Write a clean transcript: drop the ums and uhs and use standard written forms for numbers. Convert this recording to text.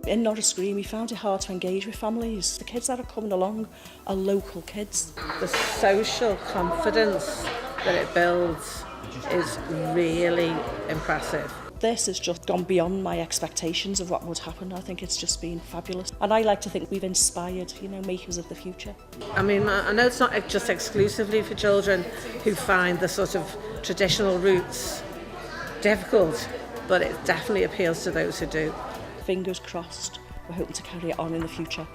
In Norris Green, we found it hard to engage with families. The kids that are coming along are local kids. The social confidence that it builds is really impressive. This has just gone beyond my expectations of what would happen. I think it's just been fabulous. And I like to think we've inspired, makers of the future. I mean, I know it's not just exclusively for children who find the sort of traditional roots difficult, but it definitely appeals to those who do. Fingers crossed, we're hoping to carry it on in the future.